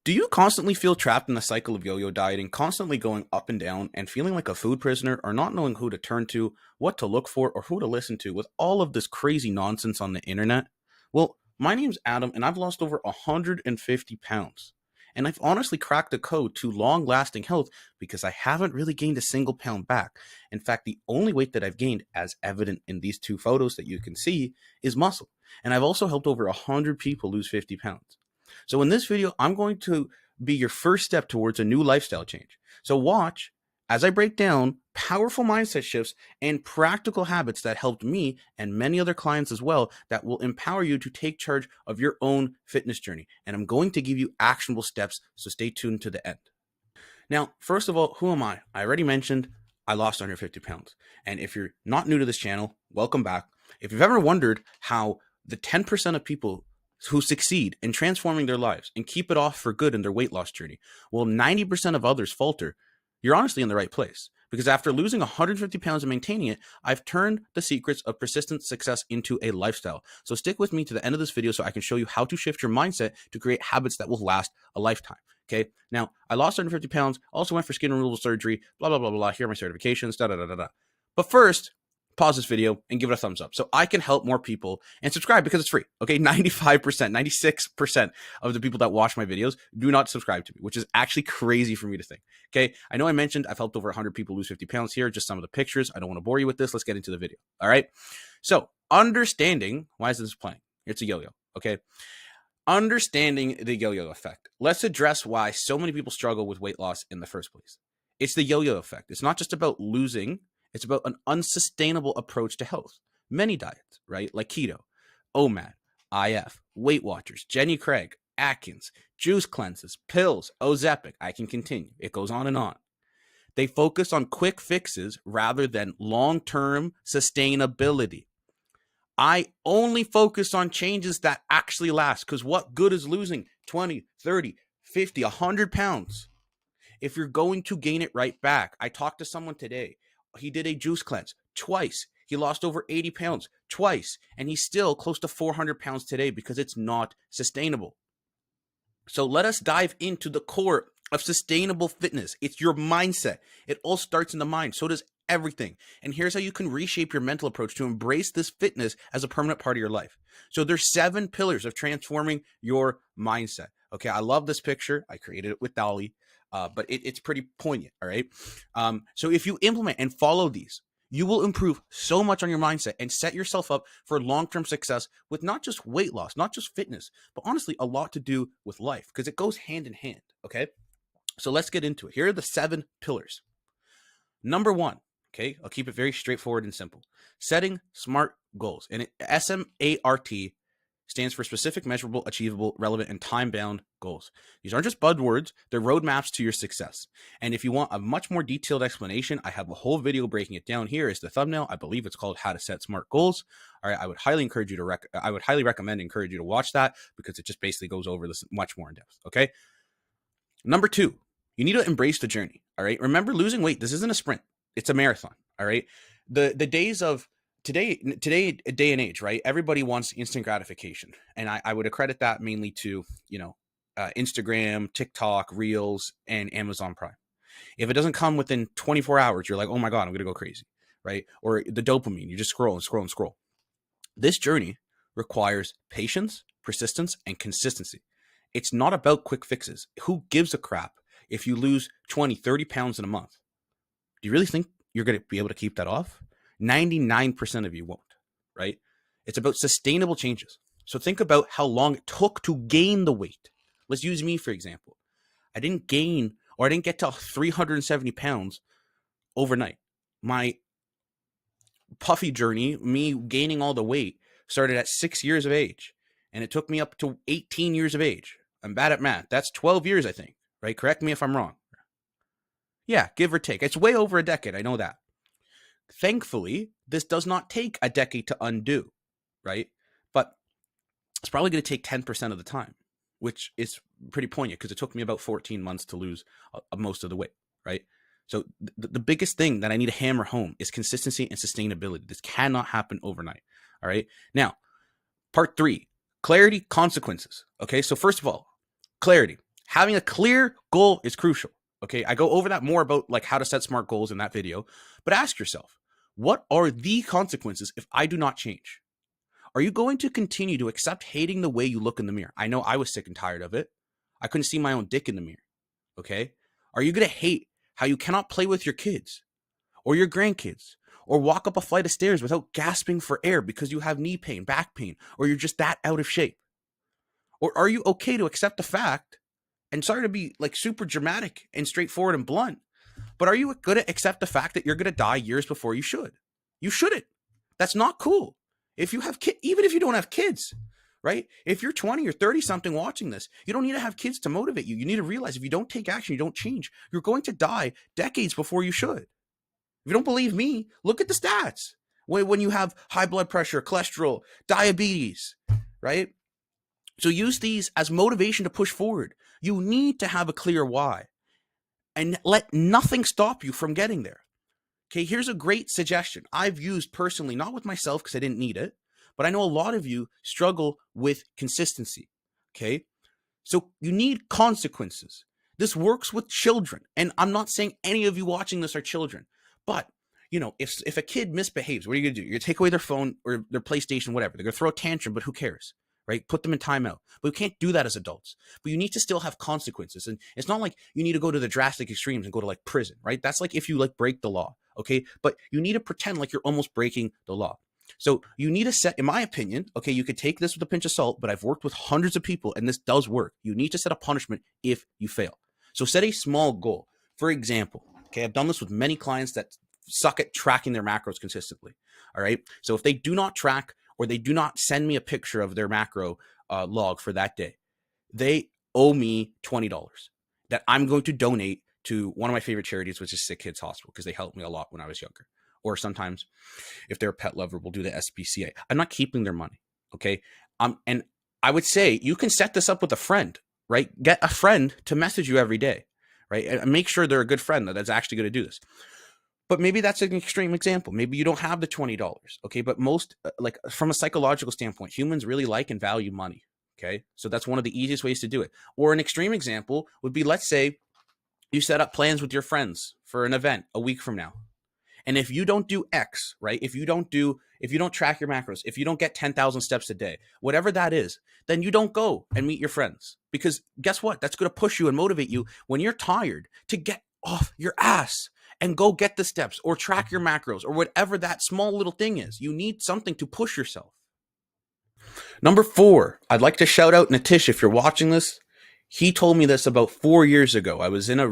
Do you constantly feel trapped in the cycle of yo-yo dieting, constantly going up and down and feeling like a food prisoner or not knowing who to turn to, what to look for, or who to listen to with all of this crazy nonsense on the internet? Well, my name's Adam and I've lost over 150 pounds. And I've honestly cracked the code to long lasting health because I haven't really gained a single pound back. In fact, the only weight that I've gained, as evident in these two photos that you can see, is muscle. And I've also helped over 100 people lose 50 pounds. So in this video, I'm going to be your first step towards a new lifestyle change. So watch as I break down powerful mindset shifts and practical habits that helped me and many other clients as well that will empower you to take charge of your own fitness journey. And I'm going to give you actionable steps, so stay tuned to the end. Now, first of all, who am I? I already mentioned I lost 150 pounds. And if you're not new to this channel, welcome back. If you've ever wondered how the 10% of people who succeed in transforming their lives and keep it off for good in their weight loss journey, while 90% of others falter, you're honestly in the right place. Because after losing 150 pounds and maintaining it, I've turned the secrets of persistent success into a lifestyle. So stick with me to the end of this video so I can show you how to shift your mindset to create habits that will last a lifetime. Okay. Now, I lost 150 pounds, also went for skin removal surgery, blah, blah, blah, blah, blah. Here are my certifications, da, da, da, da, da. But first, pause this video and give it a thumbs up so I can help more people, and subscribe because it's free. Okay. 95%, 96% of the people that watch my videos do not subscribe to me, which is actually crazy for me to think. Okay. I know I mentioned I've helped over 100 people lose 50 pounds here, just some of the pictures. I don't want to bore you with this. Let's get into the video. All right. So understanding, why is this playing? It's a yo-yo. Okay. Understanding the yo-yo effect. Let's address why so many people struggle with weight loss in the first place. It's the yo-yo effect. It's not just about losing. It's about an unsustainable approach to health. Many diets, right? Like keto, OMAD, IF, Weight Watchers, Jenny Craig, Atkins, juice cleanses, pills, Ozempic. I can continue. It goes on and on. They focus on quick fixes rather than long-term sustainability. I only focus on changes that actually last, because what good is losing 20, 30, 50, 100 pounds if you're going to gain it right back? I talked to someone today. He did a juice cleanse twice. He lost over 80 pounds twice, and he's still close to 400 pounds today because it's not sustainable. So let us dive into the core of sustainable fitness. It's your mindset. It all starts in the mind. So does everything. And here's how you can reshape your mental approach to embrace this fitness as a permanent part of your life. So there's 7 pillars of transforming your mindset. Okay, I love this picture. I created it with Dolly. But it's pretty poignant, all right? So if you implement and follow these, you will improve so much on your mindset and set yourself up for long-term success with not just weight loss, not just fitness, but honestly, a lot to do with life because it goes hand in hand, okay? So let's get into it. Here are the 7 pillars. Number 1, okay? I'll keep it very straightforward and simple. Setting SMART goals. And SMART stands for specific, measurable, achievable, relevant, and time-bound goals. These aren't just buzzwords, they're roadmaps to your success. And if you want a much more detailed explanation, I have a whole video breaking it down. Here is the thumbnail. I believe it's called How to Set SMART Goals. All right, I would highly encourage you to watch that because it just basically goes over this much more in depth, okay? Number 2, you need to embrace the journey, all right? Remember, losing weight, this isn't a sprint, it's a marathon, all right? The days of today, day and age, right? Everybody wants instant gratification. And I would accredit that mainly to, Instagram, TikTok, Reels, and Amazon Prime. If it doesn't come within 24 hours, you're like, oh my God, I'm going to go crazy, right? Or the dopamine, you just scroll and scroll and scroll. This journey requires patience, persistence, and consistency. It's not about quick fixes. Who gives a crap if you lose 20, 30 pounds in a month? Do you really think you're going to be able to keep that off? 99% of you won't, right? It's about sustainable changes. So think about how long it took to gain the weight. Let's use me, for example. I didn't get to 370 pounds overnight. My Puffy journey, me gaining all the weight, started at 6 years of age, and it took me up to 18 years of age. I'm bad at math. That's 12 years, I think, right? Correct me if I'm wrong. Yeah, give or take. It's way over a decade. I know that. Thankfully, this does not take a decade to undo, right? But it's probably going to take 10% of the time, which is pretty poignant because it took me about 14 months to lose most of the weight, right? So the biggest thing that I need to hammer home is consistency and sustainability. This cannot happen overnight, all right? Now, part 3, clarity, consequences, okay? So first of all, clarity. Having a clear goal is crucial. Okay, I go over that more about like how to set smart goals in that video, but ask yourself, what are the consequences if I do not change? Are you going to continue to accept hating the way you look in the mirror? I know I was sick and tired of it. I couldn't see my own dick in the mirror. Okay, are you going to hate how you cannot play with your kids or your grandkids or walk up a flight of stairs without gasping for air because you have knee pain, back pain, or you're just that out of shape? Or are you okay to accept the fact, and sorry to be like super dramatic and straightforward and blunt, but are you going to accept the fact that you're going to die years before you should? You shouldn't. That's not cool. If you have kids, even if you don't have kids, right? If you're 20 or 30 something watching this, you don't need to have kids to motivate you. You need to realize if you don't take action, you don't change, you're going to die decades before you should. If you don't believe me, look at the stats. When you have high blood pressure, cholesterol, diabetes, right? So use these as motivation to push forward. You need to have a clear why and let nothing stop you from getting there. Okay, here's a great suggestion I've used personally, not with myself because I didn't need it, but I know a lot of you struggle with consistency. Okay, so you need consequences. This works with children. And I'm not saying any of you watching this are children, but you know, if a kid misbehaves, what are you gonna do? You're gonna take away their phone or their PlayStation, whatever. They're gonna throw a tantrum, but who cares? Right? Put them in timeout. But we can't do that as adults. But you need to still have consequences. And it's not like you need to go to the drastic extremes and go to like prison, right? That's like if you like break the law. Okay. But you need to pretend like you're almost breaking the law. So you need to set, in my opinion, okay, you could take this with a pinch of salt, but I've worked with hundreds of people and this does work. You need to set a punishment if you fail. So set a small goal. For example, okay, I've done this with many clients that suck at tracking their macros consistently. All right. So if they do not track or they do not send me a picture of their macro log for that day, they owe me $20 that I'm going to donate to one of my favorite charities, which is Sick Kids Hospital, because they helped me a lot when I was younger. Or sometimes if they're a pet lover, we'll do the SPCA. I'm not keeping their money. Okay. And I would say you can set this up with a friend, right? Get a friend to message you every day, right? And make sure they're a good friend that's actually going to do this. But maybe that's an extreme example. Maybe you don't have the $20. Okay. But most, like from a psychological standpoint, humans really like and value money. Okay. So that's one of the easiest ways to do it. Or an extreme example would be, let's say you set up plans with your friends for an event a week from now. And if you don't do X, right? If you don't track your macros, if you don't get 10,000 steps a day, whatever that is, then you don't go and meet your friends. Because guess what? That's going to push you and motivate you when you're tired to get off your ass and go get the steps or track your macros or whatever that small little thing is. You need something to push yourself. Number 4, I'd like to shout out Natish if you're watching this. He told me this about 4 years ago. I was in a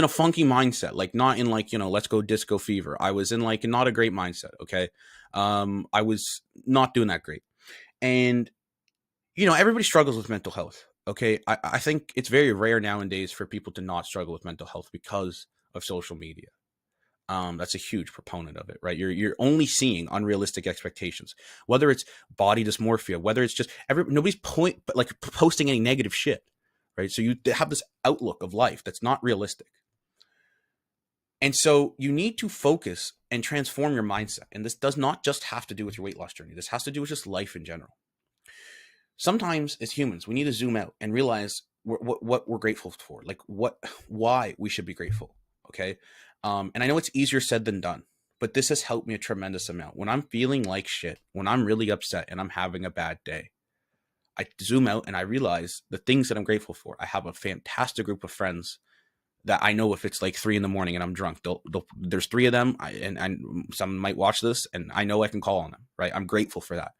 funky mindset, like not in like, let's go disco fever. I was in like not a great mindset. Okay. I was not doing that great. And, everybody struggles with mental health. Okay. I think it's very rare nowadays for people to not struggle with mental health because of social media. That's a huge proponent of it, right? You're only seeing unrealistic expectations, whether it's body dysmorphia, whether it's just nobody's posting any negative shit, right? So you have this outlook of life that's not realistic. And so you need to focus and transform your mindset. And this does not just have to do with your weight loss journey. This has to do with just life in general. Sometimes as humans, we need to zoom out and realize what we're grateful for, like why we should be grateful. Okay. And I know it's easier said than done, but this has helped me a tremendous amount. When I'm feeling like shit, when I'm really upset and I'm having a bad day, I zoom out and I realize the things that I'm grateful for. I have a fantastic group of friends that I know if it's like 3 a.m. and I'm drunk, there's 3 of them and some might watch this and I know I can call on them, right? I'm grateful for that.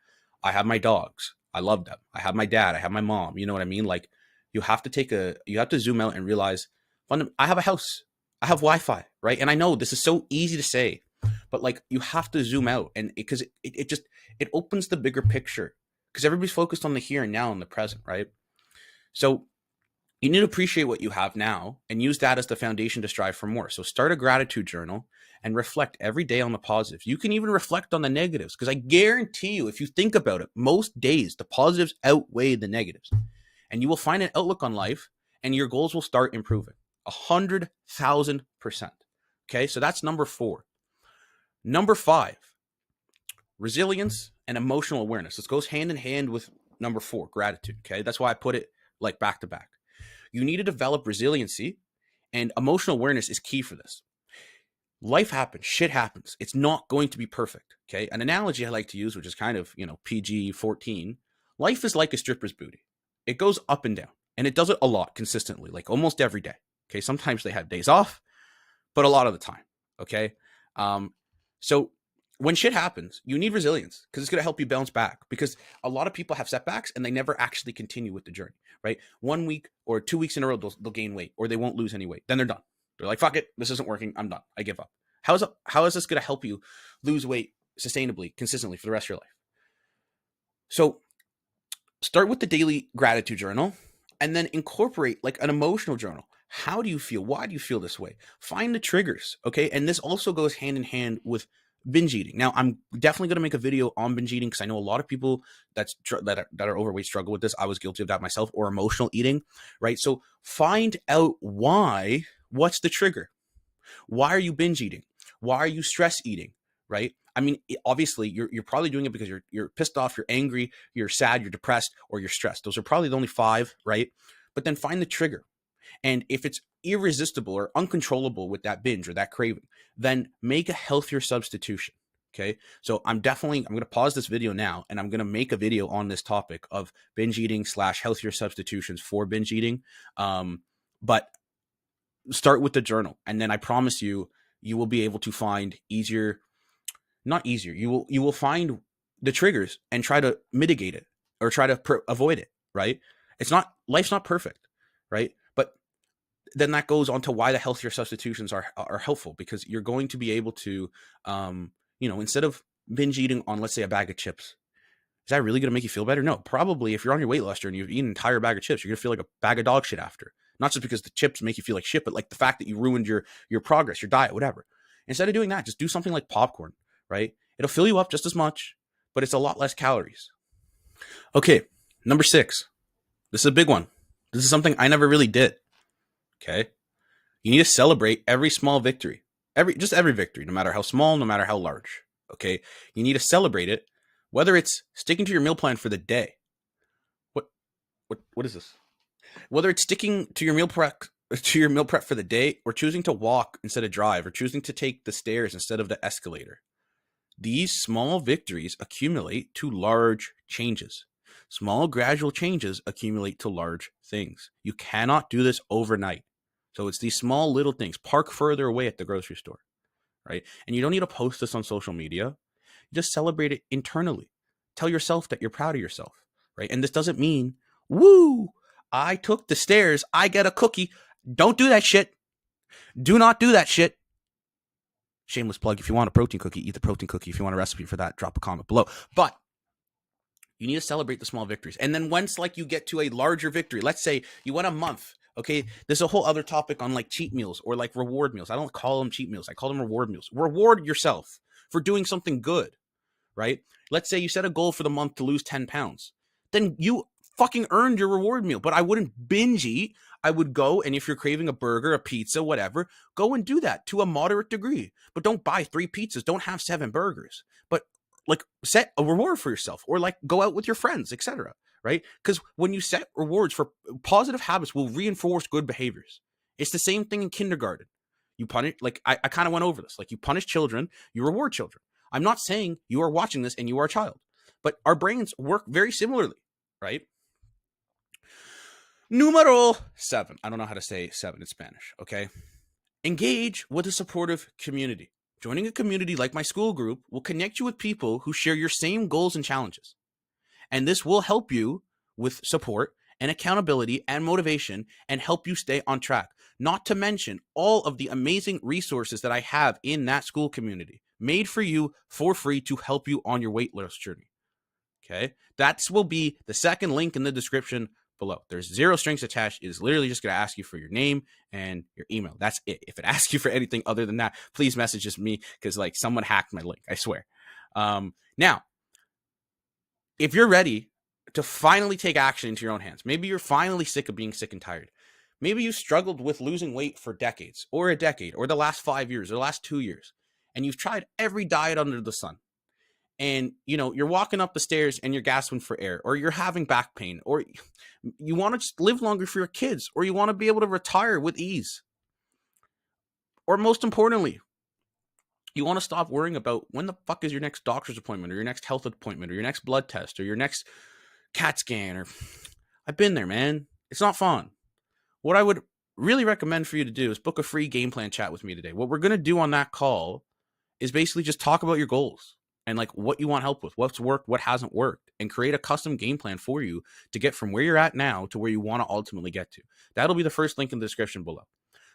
I have my dogs. I love them. I have my dad. I have my mom. You know what I mean? Like you have to zoom out and realize I have a house. I have Wi-Fi, right? And I know this is so easy to say, but like you have to zoom out and because it opens the bigger picture because everybody's focused on the here and now and the present, right? So you need to appreciate what you have now and use that as the foundation to strive for more. So start a gratitude journal and reflect every day on the positives. You can even reflect on the negatives because I guarantee you, if you think about it, most days the positives outweigh the negatives and you will find an outlook on life and your goals will start improving 100,000%. Okay. So that's number 4. Number 5, resilience and emotional awareness. This goes hand in hand with number 4, gratitude. Okay. That's why I put it like back to back. You need to develop resiliency, and emotional awareness is key for this. Life happens, shit happens. It's not going to be perfect. Okay. An analogy I like to use, which is kind of, PG 14, life is like a stripper's booty. It goes up and down, and it does it a lot consistently, like almost every day. Okay. Sometimes they have days off, but a lot of the time. Okay. So when shit happens, you need resilience because it's going to help you bounce back, because a lot of people have setbacks and they never actually continue with the journey, right? 1 week or 2 weeks in a row, they'll gain weight, or they won't lose any weight. Then they're done. They're like, fuck it, this isn't working. I'm done. I give up. How is this going to help you lose weight sustainably, consistently for the rest of your life? So start with the daily gratitude journal, and then incorporate like an emotional journal. How do you feel? Why do you feel this way? Find the triggers, okay? And this also goes hand in hand with binge eating. Now, I'm definitely going to make a video on binge eating because I know a lot of people that are overweight struggle with this. I was guilty of that myself, or emotional eating, right? So find out why. What's the trigger? Why are you binge eating? Why are you stress eating, right? I mean, obviously, you're probably doing it because you're pissed off, you're angry, you're sad, you're depressed, or you're stressed. Those are probably the only 5, right? But then find the trigger. And if it's irresistible or uncontrollable with that binge or that craving, then make a healthier substitution. Okay. So I'm going to pause this video now, and I'm going to make a video on this topic of binge eating / healthier substitutions for binge eating. But start with the journal, and then I promise you, you will be able to find not easier. You will find the triggers and try to mitigate it, or try to avoid it, right? Life's not perfect, right? But then that goes on to why the healthier substitutions are helpful, because you're going to be able to, instead of binge eating on, let's say, a bag of chips, is that really going to make you feel better? No, probably. If you're on your weight loss journey, you've eaten an entire bag of chips, you're going to feel like a bag of dog shit after. Not just because the chips make you feel like shit, but like the fact that you ruined your progress, your diet, whatever. Instead of doing that, just do something like popcorn, right? It'll fill you up just as much, but it's a lot less calories. Okay, number 6. This is a big one. This is something I never really did. Okay. You need to celebrate every small victory. Every victory, no matter how small, no matter how large. Okay. You need to celebrate it, whether it's sticking to your meal plan for the day. What is this? Whether it's sticking to your meal prep for the day, or choosing to walk instead of drive, or choosing to take the stairs instead of the escalator. These small victories accumulate to large changes. Small gradual changes accumulate to large things. You cannot do this overnight. So it's these small little things. Park further away at the grocery store, right? And you don't need to post this on social media. You just celebrate it internally. Tell yourself that you're proud of yourself, right? And this doesn't mean, woo, I took the stairs, I get a cookie. Don't do that shit. Do not do that shit. Shameless plug. If you want a protein cookie, eat the protein cookie. If you want a recipe for that, drop a comment below. But you need to celebrate the small victories. And then once you get to a larger victory, let's say you went a month. Okay, there's a whole other topic on cheat meals or reward meals. I don't call them cheat meals. I call them reward meals. Reward yourself for doing something good, right? Let's say you set a goal for the month to lose 10 pounds. Then you fucking earned your reward meal. But I wouldn't binge eat. I would go, and if you're craving a burger, a pizza, whatever, go and do that to a moderate degree. But don't buy 3 pizzas. Don't have 7 burgers. But set a reward for yourself, or go out with your friends, etc. Right? Because when you set rewards for positive habits, will reinforce good behaviors. It's the same thing in kindergarten. You punish, I kind of went over this. You punish children, you reward children. I'm not saying you are watching this and you are a child, but our brains work very similarly, right? Numero 7. I don't know how to say 7 in Spanish, okay? Engage with a supportive community. Joining a community like my school group will connect you with people who share your same goals and challenges. And this will help you with support and accountability and motivation, and help you stay on track. Not to mention all of the amazing resources that I have in that school community, made for you for free to help you on your weight loss journey. Okay, that will be the second link in the description below. There's 0 strings attached. It is literally just going to ask you for your name and your email. That's it. If it asks you for anything other than that, please message just me, because someone hacked my link, I swear. Now, if you're ready to finally take action into your own hands, maybe you're finally sick of being sick and tired. Maybe you struggled with losing weight for decades, or a decade, or the last 5 years, or the last 2 years, and you've tried every diet under the sun. and you're walking up the stairs and you're gasping for air, or you're having back pain, or you want to just live longer for your kids, or you want to be able to retire with ease, or most importantly, you want to stop worrying about when the fuck is your next doctor's appointment, or your next health appointment, or your next blood test, or your next CAT scan. Or I've been there, man. It's not fun. What I would really recommend for you to do is book a free game plan chat with me today. What we're going to do on that call is basically just talk about your goals and like what you want help with, what's worked, what hasn't worked, and create a custom game plan for you to get from where you're at now to where you want to ultimately get to. That'll be the first link in the description below.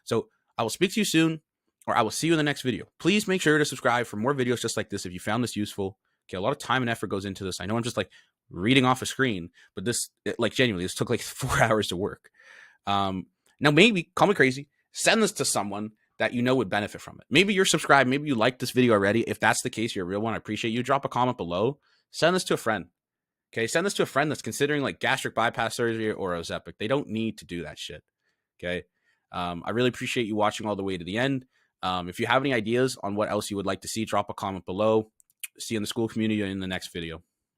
So I will speak to you soon, or I will see you in the next video. Please make sure to subscribe for more videos just like this if you found this useful. Okay, a lot of time and effort goes into this. I know I'm just like reading off a screen, but this, like, genuinely, this took like 4 hours to work. Now maybe, call me crazy, send this to someone that you know would benefit from it. Maybe you're subscribed, maybe you like this video already. If that's the case, you're a real one, I appreciate you. Drop a comment below. Send this to a friend. Okay, send this to a friend that's considering like gastric bypass surgery or Ozempic. They don't need to do that shit. Okay, I really appreciate you watching all the way to the end. If you have any ideas on what else you would like to see, drop a comment below. See you in the school community in the next video.